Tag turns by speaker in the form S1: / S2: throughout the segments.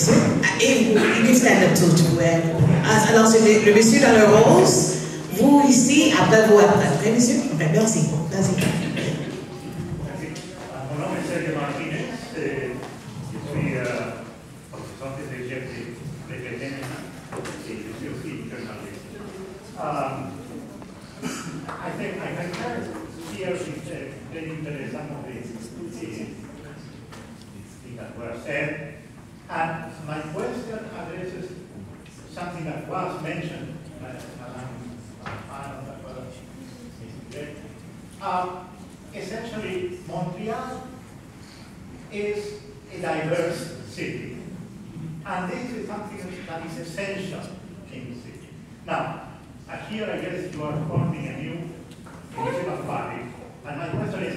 S1: Monsieur? Et vous, you can stand up too. Alors, c'est le monsieur dans le rose. Vous ici, après vous, après, monsieur? Okay, merci. Merci.
S2: Mon nom est Sergio Martinez. Je suis professeur de député et je suis aussi journaliste. I think I can hear very interesting of that were said. And my question addresses something that was mentioned by essentially, Montreal is a diverse city. And this is something that is essential in the city. Now, here I guess you are forming a new political party. And my question is,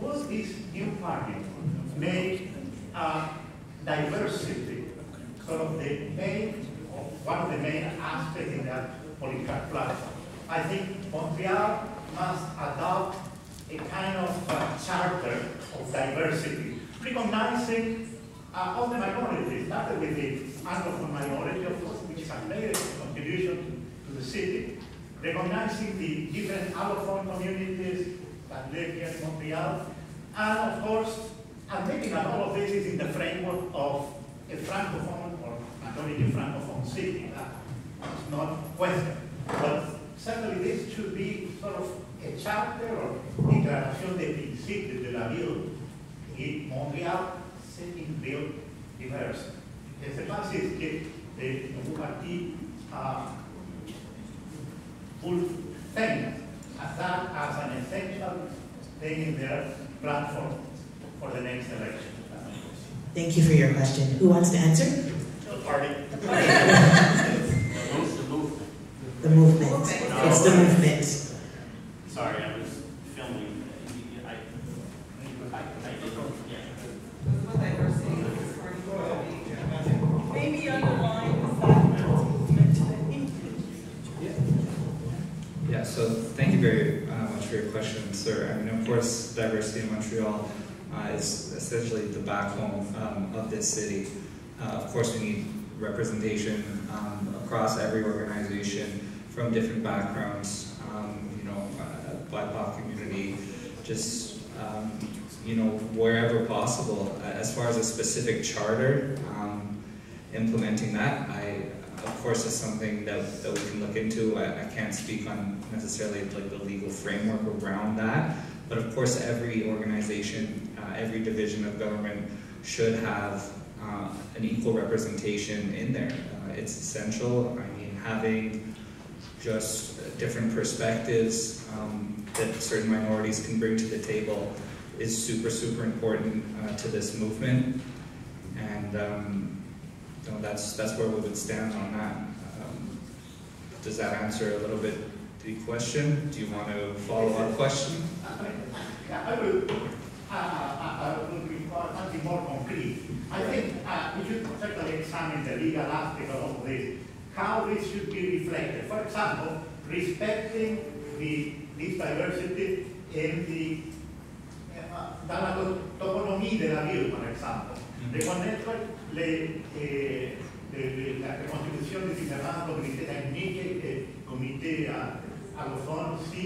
S2: will this new party make diversity sort of one of the main aspects in that political platform? I think Montreal must adopt a kind of charter of diversity, recognizing all the minorities, started with the Anglophone minority, of course, which has made a contribution to the city, recognizing the different Anglophone communities that live here in Montreal, and of course, admitting that all of this is in the framework of a Francophone or majority Francophone city. That's not questioned. But certainly this should be sort of a chapter or declaration de principio de la ville in Montréal, c'est une ville diverse. Je ne sais pas si le nouveau parti will think that as an essential thing in their platform for the next election.
S1: Thank you for your question. Who wants to answer?
S2: The party.
S1: The movement. It's the movement.
S3: Sorry, I was filming.
S4: Maybe underlines that movement.
S5: Yeah, so thank you very much for your question, sir. I mean, of course, diversity in Montreal is essentially the backbone of this city. Of course, we need representation across every organization from different backgrounds, BIPOC community, just, wherever possible. As far as a specific charter, implementing that, of course, is something that we can look into. I can't speak on necessarily like the legal framework around that, but of course, every organization, every division of government should have an equal representation in there. It's essential. I mean, having just different perspectives that certain minorities can bring to the table is super, super important to this movement. And that's where we would stand on that. Does that answer a little bit the question? Do you want to follow up question?
S2: I will be something more concrete. I think we should certainly examine the legal aspect of all this, how this should be reflected. For example, respecting this diversity in dans la toponymie de la ville, par exemple. Reconnaître la contribution des différents comités techniques et comités allophones aussi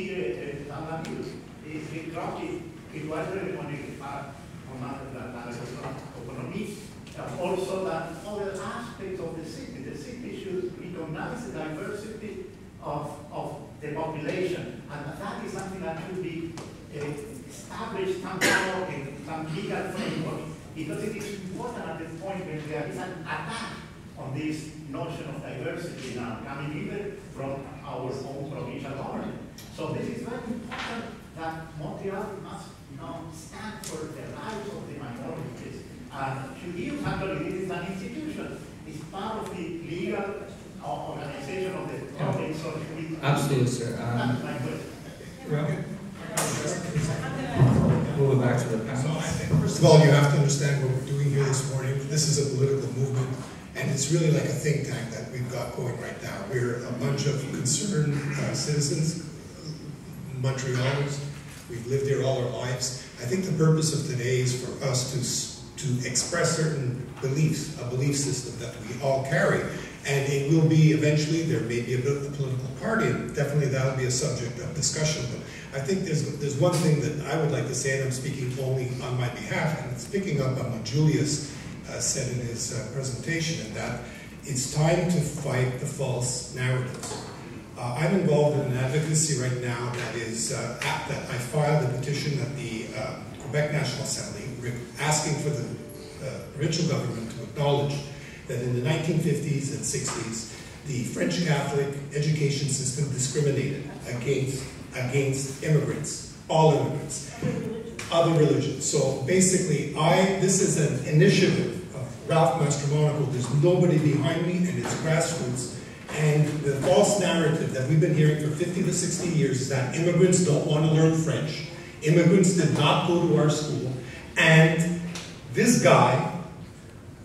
S2: dans la ville. Et je crois qu'il doit être reconnu par la autonomie. Also that other aspects of the city should recognize the diversity of the population, and that is something that should be established somehow in some legal framework, because it is important at the point when there is an attack on this notion of diversity now, coming even from our own provincial government. So this is very important that Montreal must stand for the rights of the minorities. And should use actually this is an institution. It's part of the legal organization of the province. So
S5: absolutely, sir.
S2: That's my question.
S5: We'll go back to the panel.
S6: First of all, you have to understand what we're doing here this morning. This is a political movement, and it's really like a think tank that we've got going right now. We're a bunch of concerned citizens, Montrealers. We've lived here all our lives. I think the purpose of today is for us to express certain beliefs, a belief system that we all carry. And it will be eventually, there may be a bit of a political party, and definitely that'll be a subject of discussion. But I think there's one thing that I would like to say, and I'm speaking only on my behalf, and it's picking up on what Julius said in his presentation, and that it's time to fight the false narratives. I'm involved in an advocacy right now that is that I filed a petition at the Quebec National Assembly asking for the provincial government to acknowledge that in the 1950s and 60s, the French Catholic education system discriminated against immigrants, all immigrants, other religions. So basically, this is an initiative of Ralph Mastromonaco. There's nobody behind me, and it's grassroots. And the false narrative that we've been hearing for 50 to 60 years is that immigrants don't want to learn French. Immigrants did not go to our school. And this guy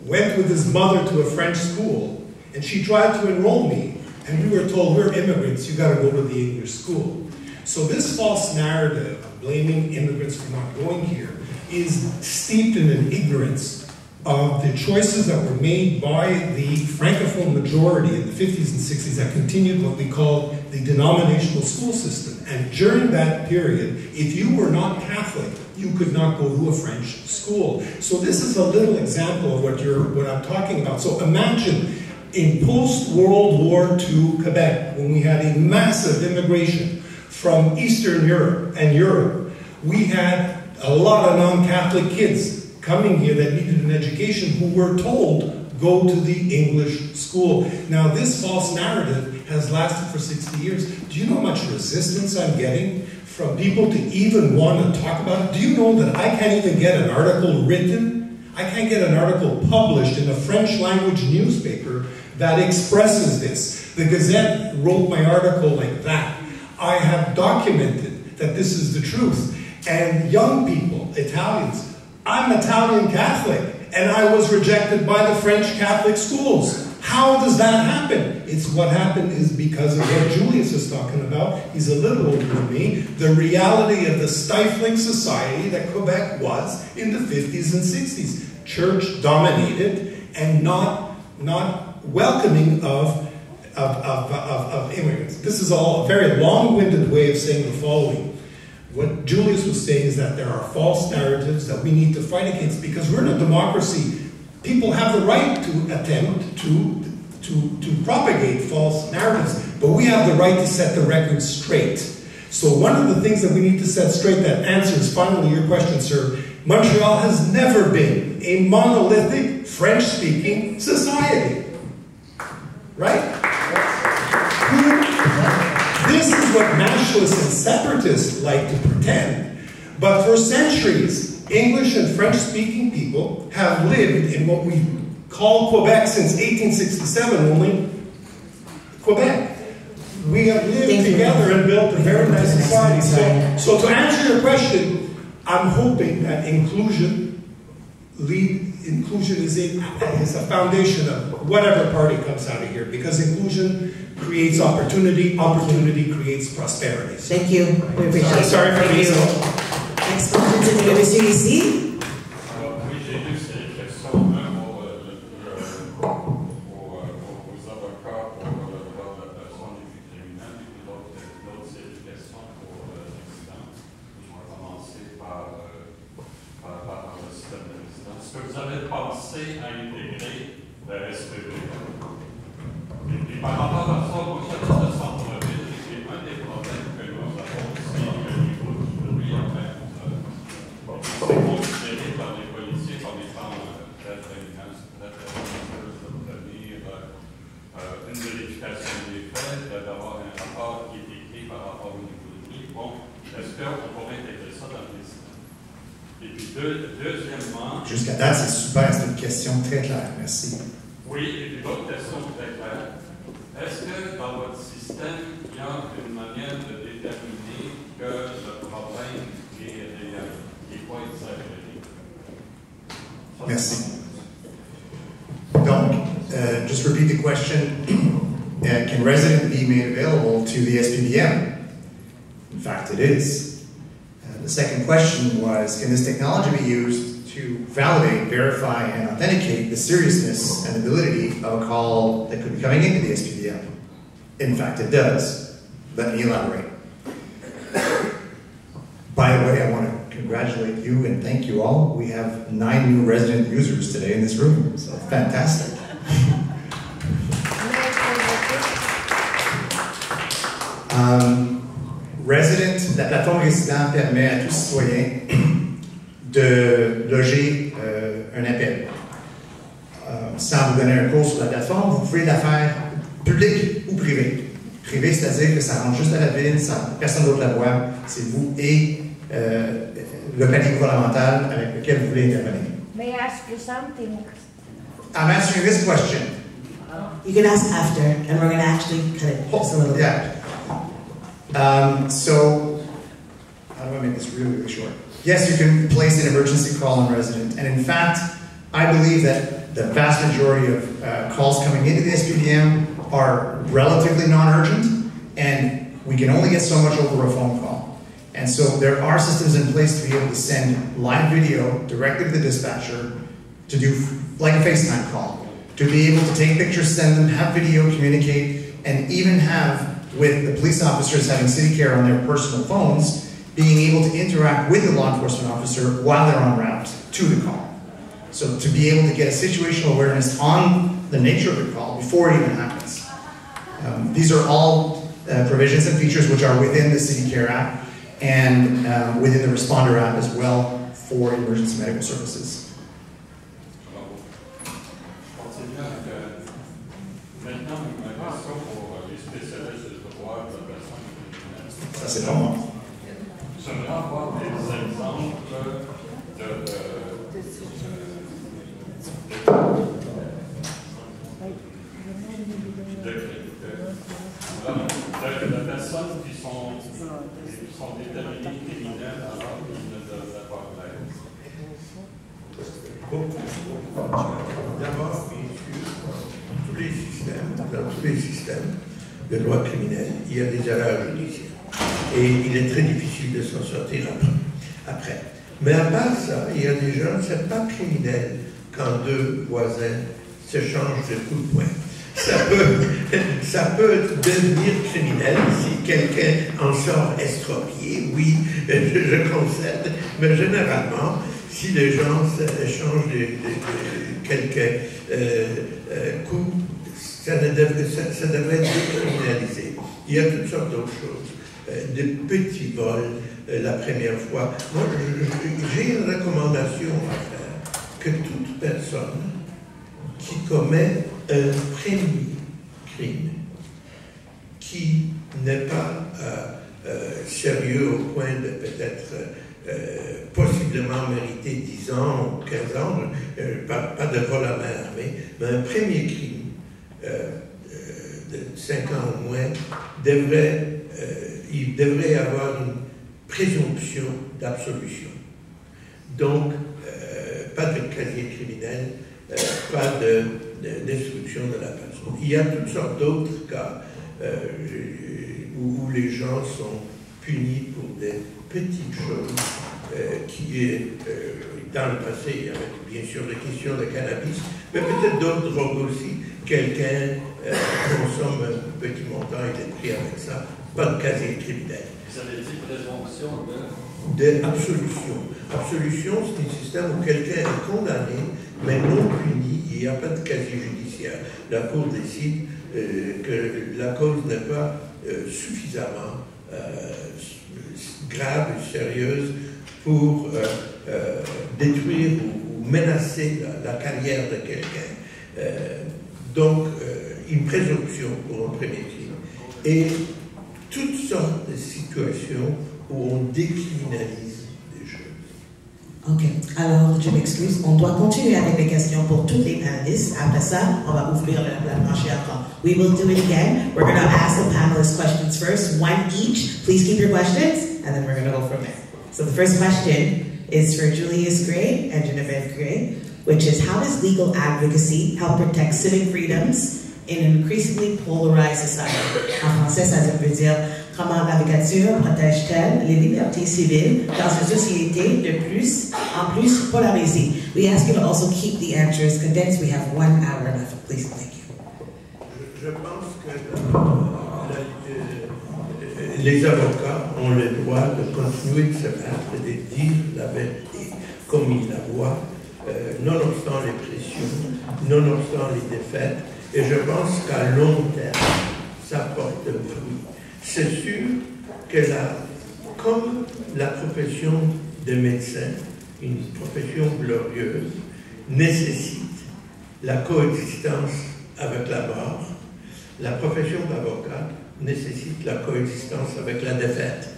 S6: went with his mother to a French school, and she tried to enroll me, and we were told, we're immigrants, you got to go to the English school. So this false narrative of blaming immigrants for not going here is steeped in an ignorance of the choices that were made by the Francophone majority in the 50s and 60s that continued what we call the denominational school system. And during that period, if you were not Catholic, you could not go to a French school. So this is a little example of what I'm talking about. So imagine in post-World War II Quebec, when we had a massive immigration from Eastern Europe and Europe, we had a lot of non-Catholic kids coming here that needed an education who were told, go to the English school. Now this false narrative has lasted for 60 years. Do you know how much resistance I'm getting from people to even want to talk about it? Do you know that I can't even get an article written? I can't get an article published in a French language newspaper that expresses this. The Gazette wrote my article like that. I have documented that this is the truth. And young people, Italians, I'm Italian Catholic, and I was rejected by the French Catholic schools. How does that happen? It's what happened is because of what Julius is talking about. He's a little older than me. The reality of the stifling society that Quebec was in the 50s and 60s. Church dominated and not welcoming of immigrants. This is all a very long-winded way of saying the following. What Julius was saying is that there are false narratives that we need to fight against because we're in a democracy. People have the right to attempt to propagate false narratives, but we have the right to set the record straight. So one of the things that we need to set straight that answers finally your question, sir, Montreal has never been a monolithic French-speaking society. Right? This is what nationalists and separatists like to pretend. But for centuries, English and French-speaking people have lived in what we call Quebec since 1867, only Quebec. We have lived together and built a very nice society. So to answer your question, I'm hoping that inclusion is a foundation of whatever party comes out of here, because inclusion creates opportunity, opportunity creates prosperity.
S1: Thank you. We appreciate it.
S6: Sorry for being so.
S1: Next question, c'est le monsieur ici.
S7: Oui, j'ai lu ces questions aux avocats pour le droit de la personne et du criminel, et puis d'autres questions pour l'existant. Je vais commencer par le système de résidence. Est-ce que vous avez pensé à intégrer la SPV? Et puis par rapport à ça, au service de centre-ville, c'est un des problèmes que nous avons aussi au niveau du jury, en fait. C'est considéré par les policiers comme étant très menaceuse d'obtenir une vérification des faits, d'avoir un rapport qui est écrit par rapport au niveau du jury. Bon, est-ce qu'on pourrait intégrer ça dans le système? Et puis deuxièmement...
S8: Jusqu'à date, c'est super, c'est une question très claire, merci.
S7: Oui, et puis l'autre question très claire. Est-ce que dans votre système, il y a une manière de déterminer que le problème est réel, qui n'est pas exagéré?
S8: Merci. Donc, just repeat the question. Can resident be made available to the SPVM? In fact, it is. The second question was, can this technology be used to validate, verify, and authenticate the seriousness and ability of a call that could be coming into the SPVM. In fact, it does. Let me elaborate. By the way, I want to congratulate you and thank you all. We have 9 new resident users today in this room, so fantastic. La plateforme résident permet à tout citoyen de loger un appel. Sans vous donner un cours sur la plateforme, vous pouvez la faire publique ou privée. Privée, c'est-à-dire que ça rentre juste à la ville, personne d'autre la voit, c'est vous et le palier gouvernemental avec lequel vous voulez intervenir.
S9: May I ask you something?
S8: I'm answering this question.
S1: You can ask after, and we're going to actually cut it just a little bit.
S8: Yeah. So, how do I make this really, really short? Yes, you can place an emergency call on resident, and in fact, I believe that the vast majority of calls coming into the SPVM are relatively non-urgent, and we can only get so much over a phone call. And so there are systems in place to be able to send live video directly to the dispatcher to do like a FaceTime call, to be able to take pictures, send them, have video, communicate, and even have, with the police officers having city care on their personal phones, being able to interact with the law enforcement officer while they're en route to the call. So to be able to get a situational awareness on the nature of the call before it even happens. These are all provisions and features which are within the City Care app and within the Responder app as well for emergency medical services. Ça c'est pas moi.
S7: J'aimerais avoir des exemples de personnes qui sont déterminées criminelles alors qu'ils ne devraient pas l'être.
S10: D'abord, bien sûr, dans tous les systèmes de droit criminel, il y a des erreurs judiciaires. Et il est très difficile de s'en sortir après. Mais à part ça, il y a des gens, c'est pas criminel quand 2 voisins se changent de coups de poing. Ça peut devenir criminel si quelqu'un en sort estropié, oui, je concède, mais généralement, si les gens échangent quelques coups, ça devrait être décriminalisé. Il y a toutes sortes d'autres choses. Des petits vols la première fois. Moi, j'ai une recommandation à faire, que toute personne qui commet un premier crime, qui n'est pas sérieux au point de peut-être possiblement mériter 10 ans ou 15 ans, pas de vol à main armée, mais un premier crime de 5 ans au moins, il devrait avoir une présomption d'absolution. Donc, pas de casier criminel, pas de destruction de la personne. Il y a toutes sortes d'autres cas où les gens sont punis pour des petites choses dans le passé, il y avait bien sûr la question de cannabis, mais peut-être d'autres drogues aussi. Quelqu'un consomme un petit montant, il est pris avec ça, pas de casier criminel.
S7: Ça veut dire présomption
S10: d'absolution. Absolution, c'est un système où quelqu'un est condamné, mais non puni, il n'y a pas de casier judiciaire. La Cour décide que la cause n'est pas suffisamment grave et sérieuse pour détruire ou menacer la carrière de quelqu'un. Donc, une présomption pour un premier crime. Et toutes sortes de situations où on décriminalise des choses.
S1: Ok, alors je m'excuse, on doit continuer avec les questions pour tous les panélistes. Après ça, on va ouvrir la planche à temps. We will do it again. We're going to ask the panelists questions first, 1 each. Please keep your questions, and then we're going to go from there. So the first question is for Julius Grey and Geneviève Grey, which is, how does legal advocacy help protect civic freedoms in an increasingly polarized society? En français, ça veut dire comment l'avocature protège-t-elle les libertés civiles dans une société en plus polarisée? We ask you to also keep the answers condensed. We have 1 hour left. Please, thank you.
S10: Je pense que les avocats ont le droit de continuer de se battre et de dire la vérité comme ils la voient, nonobstant les pressions, nonobstant les défaites. Et je pense qu'à long terme, ça porte fruit. C'est sûr que comme la profession de médecin, une profession glorieuse, nécessite la coexistence avec la mort, la profession d'avocat nécessite la coexistence avec la défaite.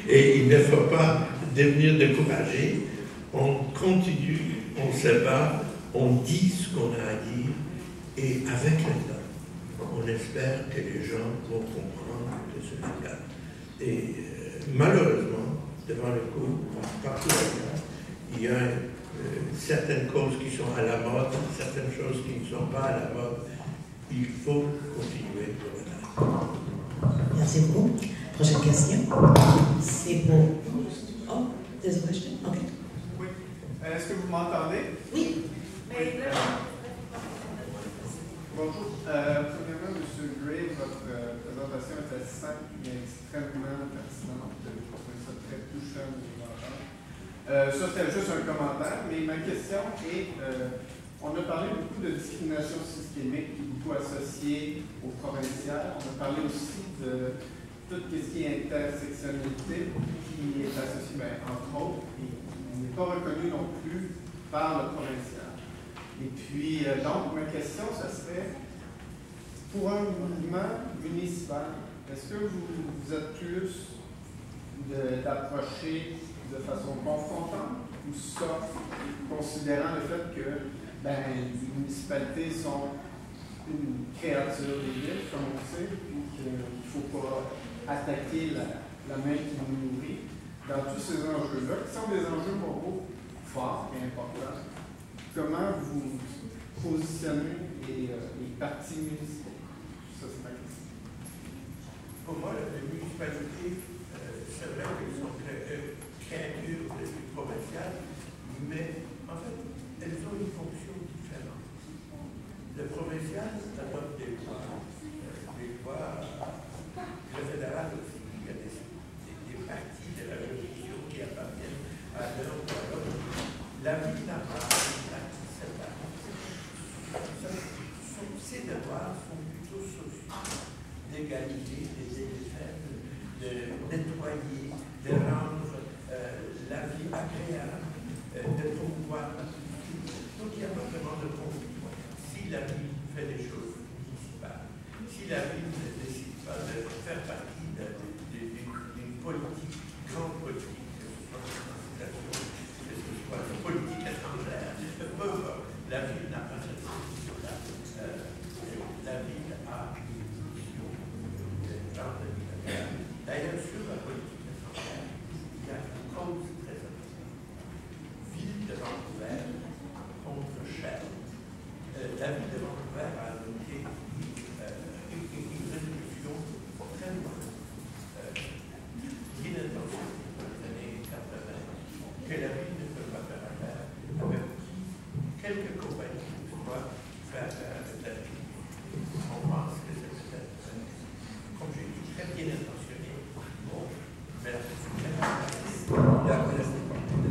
S10: Et il ne faut pas devenir découragé. On continue, on se bat, on dit ce qu'on a à dire, et avec le temps, on espère que les gens vont comprendre que c'est le cas. Et malheureusement, devant le coup, partout ailleurs, il y a certaines causes qui sont à la mode, certaines choses qui ne sont pas à la mode. Il faut continuer de battre.
S1: Merci beaucoup. Prochaine question. C'est pour... Oh, there's a question. OK.
S11: Oui. Est-ce que vous m'entendez?
S1: Oui.
S11: Bonjour. Premièrement, M. Grey, votre présentation était simple mais extrêmement pertinente. Je trouvais ça très touchant de vous entendre. Ça, c'était juste un commentaire, mais ma question est, on a parlé beaucoup de discrimination systémique, beaucoup associée au provincial. On a parlé aussi de tout ce qui est intersectionnalité, qui est associé, entre autres, et n'est pas reconnu non plus par le provincial. Et puis, donc, ma question, ce serait, pour un mouvement municipal, est-ce que vous êtes plus d'approcher de façon confrontante ou soft, considérant le fait que les municipalités sont une créature des villes, comme on sait, puis qu'il ne faut pas attaquer la main qui nous nourrit dans tous ces enjeux-là, qui sont des enjeux moraux forts et importants? Comment vous positionnez les partis municipaux? Ça, c'est ma question.
S10: Pour moi, les municipalités, c'est vrai qu'elles sont créatures du provincial, mais en fait, elles ont une fonction différente. Le provincial adopte des lois. Le fédéral aussi, il y a des parties de la juridiction qui appartiennent à l'un ou à l'autre. La ville n'a pas une partie séparée. Ces devoirs sont plutôt sociaux, d'égaliser, de nettoyer, de rendre la vie agréable, de pouvoir. Donc il n'y a pas vraiment de conflit. Si la ville fait des choses municipales, si la ville ne décide pas de faire partie d'une politique, grande politique, que ce soit une politique étrangère, la ville n'a pas cette solution-là. La ville a une solution de rendre la ville agréable. D'ailleurs, sur la politique étrangère, il y a une cause très importante. Ville de Vancouver contre Shell. La ville de Vancouver a adopté une résolution très bonne, d'inattention dans les années 80, que la ville ne peut pas faire affaire avec quelques compagnies doivent faire affaire avec la ville. On pense que c'est peut-être, comme j'ai dit, très bien intentionné. Bon, mais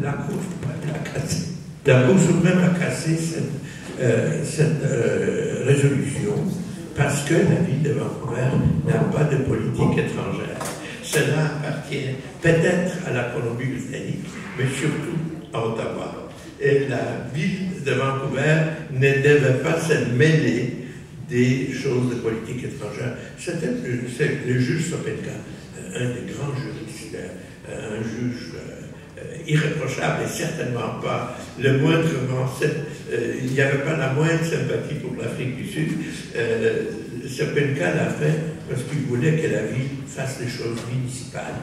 S10: la Cour suprême a cassé cette résolution parce que la ville de Vancouver n'a pas de politique étrangère. Cela appartient peut-être à la Colombie-Britannique, mais surtout à Ottawa. Et la ville de Vancouver ne devait pas se mêler des choses de politique étrangère. C'était le juge Sopenka, un des grands juristes, un juge irréprochable et certainement pas le moindrement. Il n'y avait pas la moindre sympathie pour l'Afrique du Sud. Sopenka l'a fait parce qu'il voulait que la ville fasse les choses municipales.